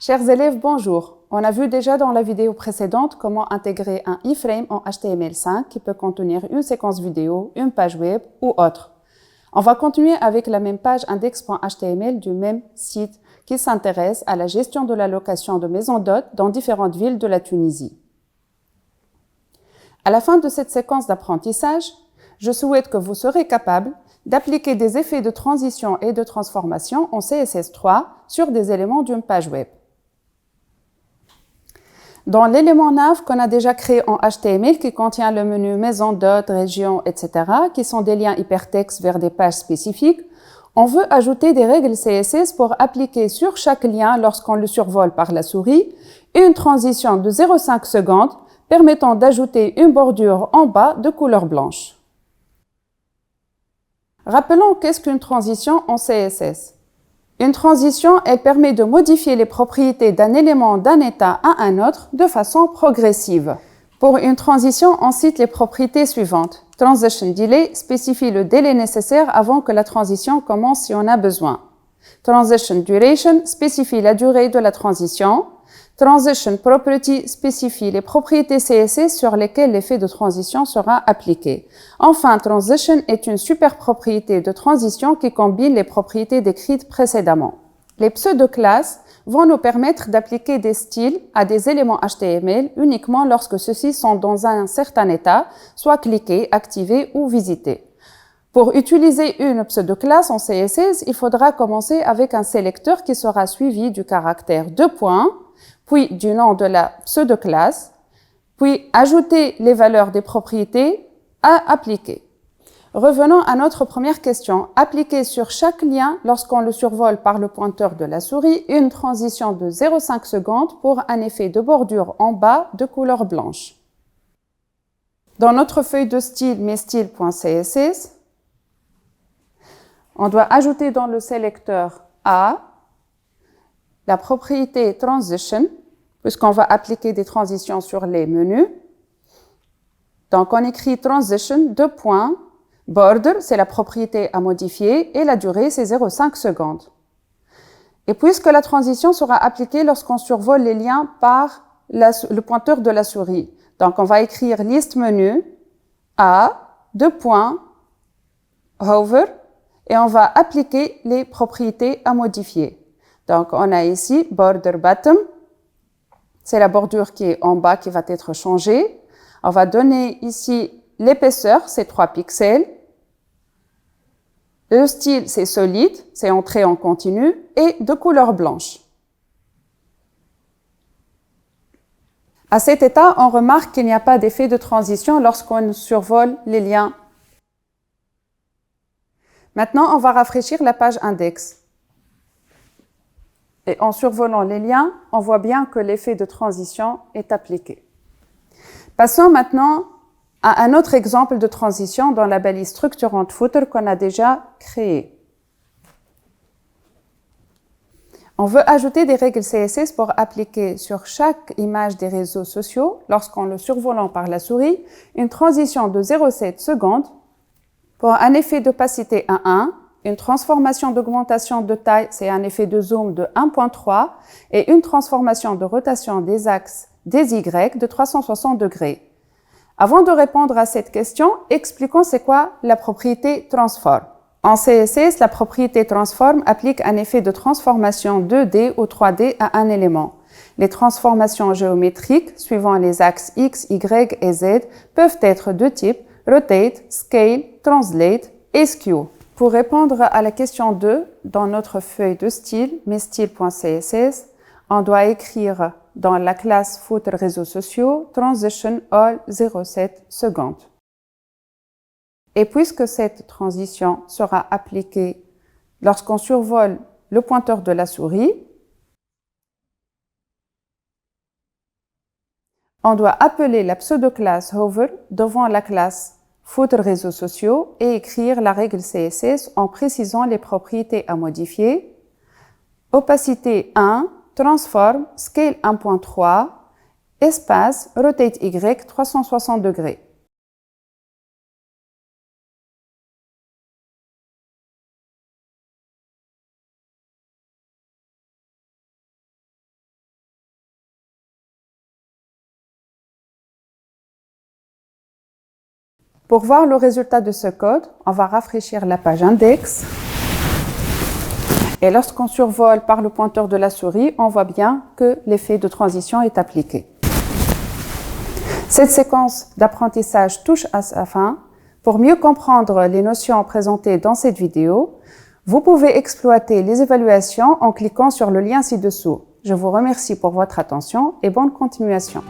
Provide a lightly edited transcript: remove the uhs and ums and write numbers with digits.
Chers élèves, bonjour. On a vu déjà dans la vidéo précédente comment intégrer un iframe en HTML5 qui peut contenir une séquence vidéo, une page web ou autre. On va continuer avec la même page index.html du même site qui s'intéresse à la gestion de la location de maisons d'hôtes dans différentes villes de la Tunisie. À la fin de cette séquence d'apprentissage, je souhaite que vous serez capable d'appliquer des effets de transition et de transformation en CSS3 sur des éléments d'une page web. Dans l'élément nav qu'on a déjà créé en HTML qui contient le menu maison d'hôtes, région, etc., qui sont des liens hypertextes vers des pages spécifiques, on veut ajouter des règles CSS pour appliquer sur chaque lien lorsqu'on le survole par la souris une transition de 0,5 secondes permettant d'ajouter une bordure en bas de couleur blanche. Rappelons qu'est-ce qu'une transition en CSS. Une transition, elle permet de modifier les propriétés d'un élément d'un état à un autre de façon progressive. Pour une transition, on cite les propriétés suivantes. Transition delay spécifie le délai nécessaire avant que la transition commence si on a besoin. Transition duration spécifie la durée de la transition. Transition property spécifie les propriétés CSS sur lesquelles l'effet de transition sera appliqué. Enfin, transition est une superpropriété de transition qui combine les propriétés décrites précédemment. Les pseudo-classes vont nous permettre d'appliquer des styles à des éléments HTML uniquement lorsque ceux-ci sont dans un certain état, soit cliqués, activés ou visités. Pour utiliser une pseudo-classe en CSS, il faudra commencer avec un sélecteur qui sera suivi du caractère 2 points, puis du nom de la pseudo-classe, puis ajouter les valeurs des propriétés à appliquer. Revenons à notre première question. Appliquer sur chaque lien, lorsqu'on le survole par le pointeur de la souris, une transition de 0,5 secondes pour un effet de bordure en bas de couleur blanche. Dans notre feuille de style messtyle.css, on doit ajouter dans le sélecteur A la propriété transition, puisqu'on va appliquer des transitions sur les menus. Donc, on écrit transition, 2 points, border, c'est la propriété à modifier, et la durée, c'est 0,5 secondes. Et puisque la transition sera appliquée lorsqu'on survole les liens par le pointeur de la souris, donc on va écrire liste menu, A, 2 points, hover, et on va appliquer les propriétés à modifier. Donc, on a ici border bottom, c'est la bordure qui est en bas qui va être changée. On va donner ici l'épaisseur, c'est 3 pixels. Le style, c'est solide, c'est entré en continu et de couleur blanche. À cet état, on remarque qu'il n'y a pas d'effet de transition lorsqu'on survole les liens. Maintenant, on va rafraîchir la page index. Et en survolant les liens, on voit bien que l'effet de transition est appliqué. Passons maintenant à un autre exemple de transition dans la balise structurante footer qu'on a déjà créée. On veut ajouter des règles CSS pour appliquer sur chaque image des réseaux sociaux, lorsqu'on le survolant par la souris, une transition de 0,7 secondes pour un effet d'opacité à 1, une transformation d'augmentation de taille, c'est un effet de zoom de 1.3, et une transformation de rotation des axes des Y de 360 degrés. Avant de répondre à cette question, expliquons c'est quoi la propriété transform. En CSS, la propriété transform applique un effet de transformation 2D ou 3D à un élément. Les transformations géométriques, suivant les axes X, Y et Z, peuvent être de type rotate, scale, translate et skew. Pour répondre à la question 2, dans notre feuille de style, messtyle.css, on doit écrire dans la classe footer réseaux sociaux, transition all 0,7 secondes. Et puisque cette transition sera appliquée lorsqu'on survole le pointeur de la souris, on doit appeler la pseudo-classe hover devant la classe footer réseaux sociaux et écrire la règle CSS en précisant les propriétés à modifier. Opacité 1, transform, scale 1.3, espace, rotate Y 360 degrés. Pour voir le résultat de ce code, on va rafraîchir la page index. Et lorsqu'on survole par le pointeur de la souris, on voit bien que l'effet de transition est appliqué. Cette séquence d'apprentissage touche à sa fin. Pour mieux comprendre les notions présentées dans cette vidéo, vous pouvez exploiter les évaluations en cliquant sur le lien ci-dessous. Je vous remercie pour votre attention et bonne continuation.